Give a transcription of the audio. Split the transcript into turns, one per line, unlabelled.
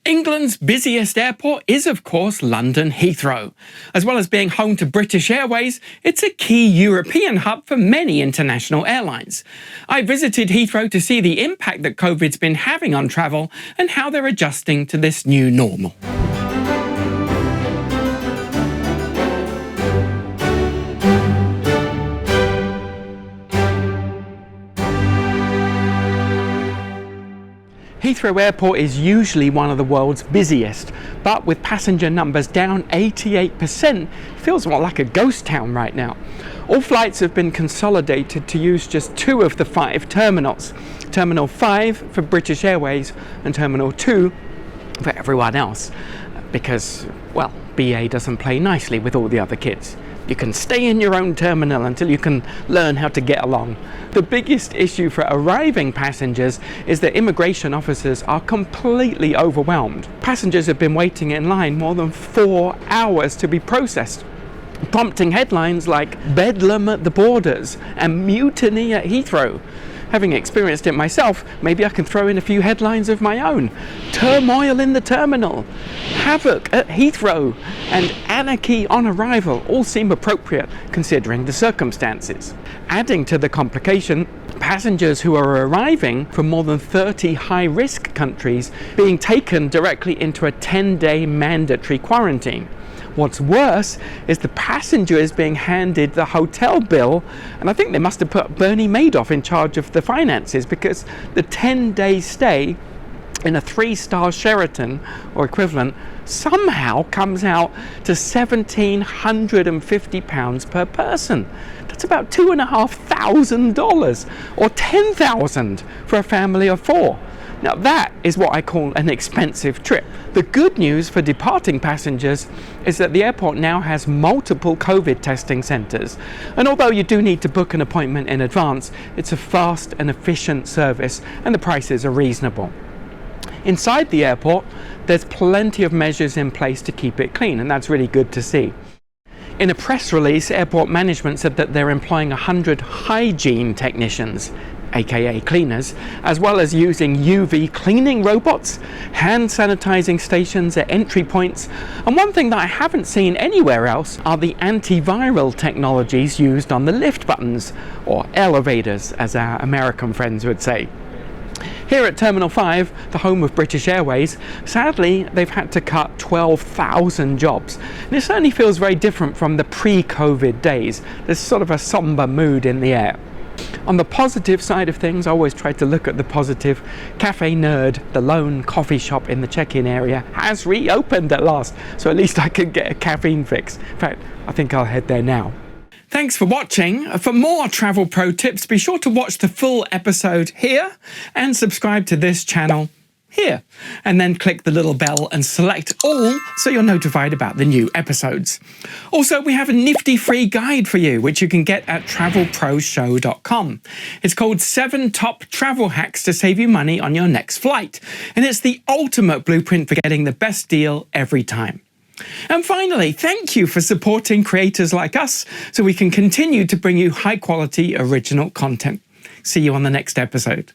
England's busiest airport is of course London Heathrow. As well as being home to British Airways, it's a key European hub for many international airlines. I visited Heathrow to see the impact that COVID's been having on travel and how they're adjusting to this new normal. Heathrow Airport is usually one of the world's busiest, but with passenger numbers down 88%, it feels more like a ghost town right now. All flights have been consolidated to use just 2 of the 5 terminals. Terminal 5 for British Airways and Terminal 2 for everyone else, because, well, BA doesn't play nicely with all the other kids. You can stay in your own terminal until you can learn how to get along. The biggest issue for arriving passengers is that immigration officers are completely overwhelmed. Passengers have been waiting in line more than 4 hours to be processed, prompting headlines like "Bedlam at the Borders" and "Mutiny at Heathrow." Having experienced it myself, maybe I can throw in a few headlines of my own. "Turmoil in the Terminal," "Havoc at Heathrow," and "Anarchy on arrival" all seem appropriate considering the circumstances. Adding to the complication, passengers who are arriving from more than 30 high-risk countries being taken directly into a 10-day mandatory quarantine. What's worse is the passenger is being handed the hotel bill, and I think they must have put Bernie Madoff in charge of the finances, because the 10-day stay in a 3-star Sheraton or equivalent somehow comes out to £1,750 per person. That's about $2,500 or $10,000 for a family of 4. Now that is what I call an expensive trip. The good news for departing passengers is that the airport now has multiple COVID testing centres, and although you do need to book an appointment in advance, it's a fast and efficient service and the prices are reasonable. Inside the airport, there's plenty of measures in place to keep it clean, and that's really good to see. In a press release, airport management said that they're employing 100 hygiene technicians, aka cleaners, as well as using UV cleaning robots, hand sanitizing stations at entry points, and one thing that I haven't seen anywhere else are the antiviral technologies used on the lift buttons, or elevators as our American friends would say. Here at Terminal 5, the home of British Airways, sadly they've had to cut 12,000 jobs. And it certainly feels very different from the pre-COVID days. There's sort of a somber mood in the air. On the positive side of things, I always try to look at the positive. Cafe Nerd, the lone coffee shop in the check-in area, has reopened at last, so at least I can get a caffeine fix. In fact, I think I'll head there now. Thanks for watching. For more travel pro tips, be sure to watch the full episode here and subscribe to this channel here, and then click the little bell and select all so you're notified about the new episodes. Also, we have a nifty free guide for you, which you can get at travelproshow.com. It's called 7 Top Travel Hacks to Save You Money on Your Next Flight, and it's the ultimate blueprint for getting the best deal every time. And finally, thank you for supporting creators like us so we can continue to bring you high quality original content. See you on the next episode.